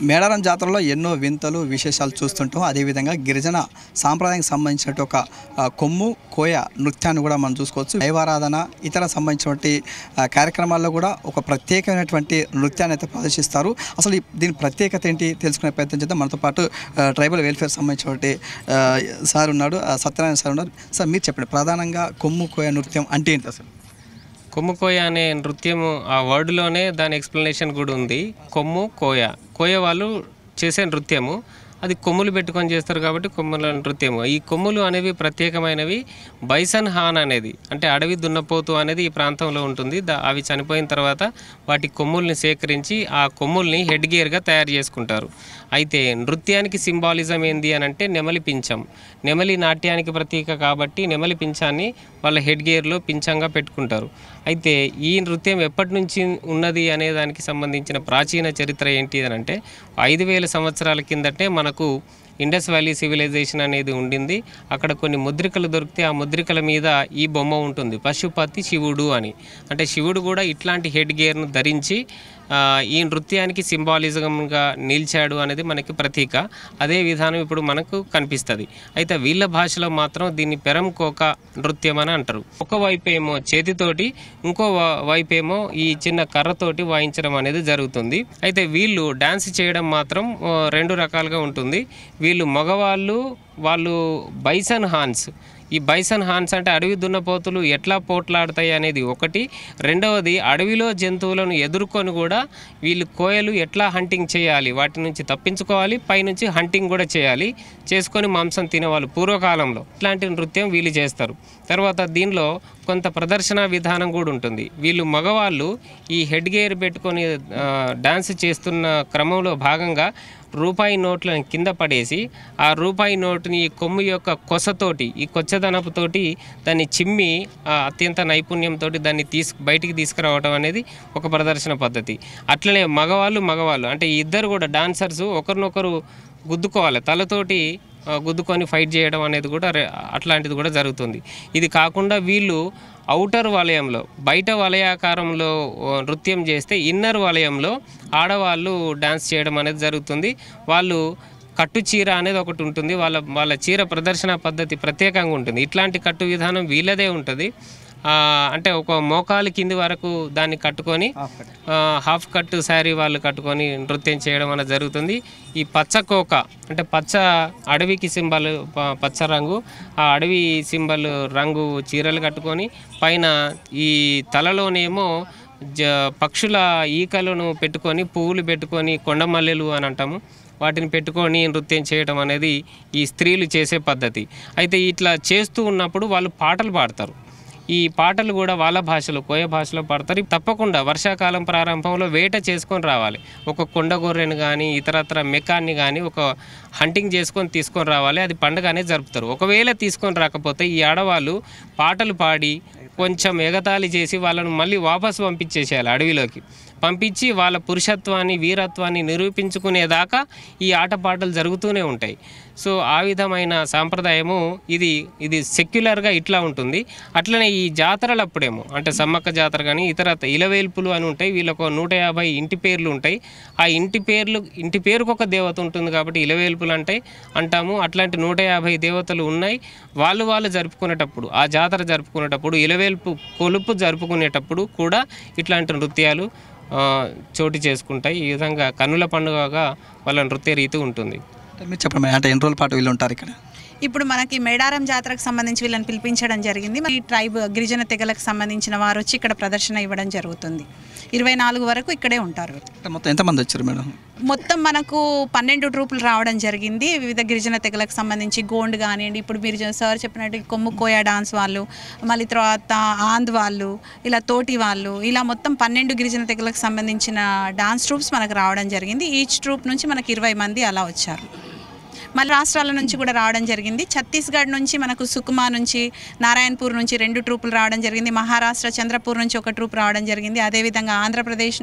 మేడారం జాతరలో ఎన్నో వింతలు విశేషాలు చూస్తుంటాం. అదేవిధంగా గిరిజన సాంప్రదాయానికి సంబంధించినట్టు ఒక కొమ్ము కోయ నృత్యాన్ని కూడా మనం చూసుకోవచ్చు. దైవారాధన ఇతర సంబంధించినటువంటి కార్యక్రమాల్లో కూడా ఒక ప్రత్యేకమైనటువంటి నృత్యాన్ని అయితే ప్రదర్శిస్తారు. అసలు దీని ప్రత్యేకత ఏంటి తెలుసుకునే ప్రయత్నం చేద్దాం. మనతో పాటు ట్రైబల్ వెల్ఫేర్ సంబంధించినటువంటి సార్ ఉన్నాడు, సత్యనారాయణ సార్ ఉన్నారు. సార్ మీరు చెప్పండి, ప్రధానంగా కొమ్ము కోయ నృత్యం అంటే ఏంటి? అసలు కొమ్ము కోయ అనే నృత్యము ఆ వర్డ్లోనే దాని ఎక్స్ప్లెనేషన్ కూడా ఉంది. కొమ్ము కోయ, కోయ వాళ్ళు చేసే నృత్యము అది కొమ్ములు పెట్టుకొని చేస్తారు కాబట్టి కొమ్ముల నృత్యము. ఈ కొమ్ములు అనేవి ప్రత్యేకమైనవి. బైసన్ హాన్ అనేది అంటే అడవి దున్నపోతు అనేది ఈ ప్రాంతంలో ఉంటుంది. అవి చనిపోయిన తర్వాత వాటి కొమ్ముల్ని సేకరించి ఆ కొమ్ముల్ని హెడ్ గేర్గా తయారు చేసుకుంటారు. అయితే నృత్యానికి సింబాలిజం ఏంది అని అంటే నెమలి పింఛం. నెమలి నాట్యానికి ప్రతీక కాబట్టి నెమలి పింఛాన్ని వాళ్ళ హెడ్ గేర్లో పింఛంగా పెట్టుకుంటారు. అయితే ఈ నృత్యం ఎప్పటి నుంచి ఉన్నది అనే దానికి సంబంధించిన ప్రాచీన చరిత్ర ఏంటి అని అంటే 5000 సంవత్సరాల కిందటే మనకు ఇండస్ వ్యాలీ సివిలైజేషన్ అనేది ఉండింది. అక్కడ కొన్ని ముద్రికలు దొరికితే ఆ ముద్రికల మీద ఈ బొమ్మ ఉంటుంది, పశుపతి శివుడు అని. అంటే శివుడు కూడా ఇట్లాంటి హెడ్ గేర్ను ధరించి ఈ నృత్యానికి సింబాలిజంగా నిలిచాడు అనేది మనకి ప్రతీక. అదే విధానం ఇప్పుడు మనకు కనిపిస్తుంది. అయితే వీళ్ళ భాషలో మాత్రం దీన్ని పెరంకోక నృత్యం అని అంటారు. ఒక వైపు ఏమో చేతితోటి, ఇంకో వైపు ఏమో ఈ చిన్న కర్రతోటి వాయించడం అనేది జరుగుతుంది. అయితే వీళ్ళు డాన్స్ చేయడం మాత్రం 2 రకాలుగా ఉంటుంది. వీళ్ళు మగవాళ్ళు, వాళ్ళు బైసన్ హాన్స్. ఈ బైసన్ హాన్స్ అంటే అడవి దున్నపోతులు ఎట్లా పోట్లాడతాయి అనేది ఒకటి. రెండవది అడవిలో జంతువులను ఎదుర్కొని కూడా వీళ్ళు కోయలు ఎట్లా హంటింగ్ చేయాలి, వాటి నుంచి తప్పించుకోవాలి, పైనుంచి హంటింగ్ కూడా చేయాలి, చేసుకొని మాంసం తినేవాళ్ళు పూర్వకాలంలో. ఇట్లాంటి నృత్యం వీళ్ళు చేస్తారు. తర్వాత దీనిలో కొంత ప్రదర్శన విధానం కూడా ఉంటుంది. వీళ్ళు మగవాళ్ళు ఈ హెడ్ గేర్ పెట్టుకొని డాన్స్ చేస్తున్న క్రమంలో భాగంగా రూపాయి నోట్లను కింద పడేసి ఆ రూపాయి నోటుని ఈ కొమ్ము యొక్క కొసతోటి, ఈ కొచ్చదనపుతోటి దాన్ని చిమ్మి అత్యంత నైపుణ్యంతో దాన్ని బయటికి తీసుకురావడం అనేది ఒక ప్రదర్శన పద్ధతి. అట్లనే మగవాళ్ళు అంటే ఇద్దరు కూడా డాన్సర్స్ ఒకరినొకరు గుద్దుకోవాలి, తలతోటి గుద్దుకొని ఫైట్ చేయడం అనేది కూడా అట్లాంటిది కూడా జరుగుతుంది. ఇది కాకుండా వీళ్ళు ఔటర్ వలయంలో, బయట వలయాకారంలో నృత్యం చేస్తే ఇన్నర్ వలయంలో ఆడవాళ్ళు డాన్స్ చేయడం అనేది జరుగుతుంది. వాళ్ళు కట్టు చీర అనేది ఒకటి ఉంటుంది. వాళ్ళ చీర ప్రదర్శన పద్ధతి ప్రత్యేకంగా ఉంటుంది. ఇట్లాంటి కట్టు విధానం వీళ్ళదే ఉంటుంది. అంటే ఒక మోకాలు కింది వరకు దాన్ని కట్టుకొని హాఫ్ కట్ శారీ వాళ్ళు కట్టుకొని నృత్యం చేయడం అనేది జరుగుతుంది. ఈ పచ్చకోక అంటే పచ్చ అడవికి సింబల్, పచ్చ రంగు, ఆ అడవి సింబల్ రంగు చీరలు కట్టుకొని పైన ఈ తలలోనేమో పక్షుల ఈకలను పెట్టుకొని, పువ్వులు పెట్టుకొని, కొండమల్లెలు అని అంటాము, వాటిని పెట్టుకొని నృత్యం చేయడం అనేది ఈ స్త్రీలు చేసే పద్ధతి. అయితే ఇట్లా చేస్తూ ఉన్నప్పుడు వాళ్ళు పాటలు పాడతారు. ఈ పాటలు కూడా వాళ్ళ భాషలో, కోయ భాషలో పాడతారు. తప్పకుండా వర్షాకాలం ప్రారంభంలో వేట చేసుకొని రావాలి. ఒక కొండగొర్రెను కానీ ఇతరత్ర మెకాన్ని కానీ ఒక హంటింగ్ చేసుకొని తీసుకొని రావాలి. అది పండుగనే జరుపుతారు. ఒకవేళ తీసుకొని రాకపోతే ఈ ఆడవాళ్ళు పాటలు పాడి కొంచెం ఎగతాళి చేసి వాళ్ళను మళ్ళీ వాపసు పంపించేసేయాలి అడవిలోకి. పంపించి వాళ్ళ పురుషత్వాన్ని, వీరత్వాన్ని నిరూపించుకునేదాకా ఈ ఆటపాటలు జరుగుతూనే ఉంటాయి. సో ఆ విధమైన సాంప్రదాయము ఇది సెక్యులర్గా ఇట్లా ఉంటుంది. అట్లనే ఈ జాతరలప్పుడేమో అంటే సమ్మక్క జాతర కానీ ఇతర ఇలవేల్పులు అని ఉంటాయి. వీళ్ళకు 150 ఇంటి పేర్లు ఉంటాయి. ఆ ఇంటి పేరుకు ఒక దేవత ఉంటుంది కాబట్టి ఇలవేల్పులు అంటాము. అట్లాంటి 150 దేవతలు ఉన్నాయి. వాళ్ళు జరుపుకునేటప్పుడు, ఆ జాతర జరుపుకునేటప్పుడు, ఇలవేల్పు కొలుపు జరుపుకునేటప్పుడు కూడా ఇట్లాంటి నృత్యాలు చోటు చేసుకుంటాయి. ఈ విధంగా కన్నుల పండుగగా వాళ్ళ నృత్య రీతి ఉంటుంది. మీరు చెప్పండి, అంటే ఎన్ని రోజుల పాటు వీళ్ళు ఉంటారు ఇక్కడ? ఇప్పుడు మనకి మేడారం జాతరకు సంబంధించి వీళ్ళని పిలిపించడం జరిగింది. ఈ ట్రైబ్ గిరిజన తెగలకు సంబంధించిన వారు వచ్చి ఇక్కడ ప్రదర్శన ఇవ్వడం జరుగుతుంది. 24 వరకు ఇక్కడే ఉంటారు. మొత్తం ఎంతమంది వచ్చారు మేడం? మొత్తం మనకు 12 ట్రూపులు రావడం జరిగింది. వివిధ గిరిజన తెగలకు సంబంధించి గోండ్ కానివ్వండి, ఇప్పుడు మీరు సార్ చెప్పినట్టు కొమ్ము కోయ డాన్స్ వాళ్ళు, మళ్ళీ తర్వాత ఆంద్ వాళ్ళు, ఇలా తోటి వాళ్ళు, ఇలా మొత్తం 12 గిరిజన తెగలకు సంబంధించిన డాన్స్ ట్రూప్స్ మనకు రావడం జరిగింది. ఈచ్ ట్రూప్ నుంచి మనకు 20 మంది అలా వచ్చారు. మళ్ళీ రాష్ట్రాల నుంచి కూడా రావడం జరిగింది. ఛత్తీస్గఢ్ నుంచి మనకు సుకుమా నుంచి, నారాయణపూర్ నుంచి 2 ట్రూపులు రావడం జరిగింది. మహారాష్ట్ర చంద్రపూర్ నుంచి ఒక ట్రూప్ రావడం జరిగింది. అదేవిధంగా ఆంధ్రప్రదేశ్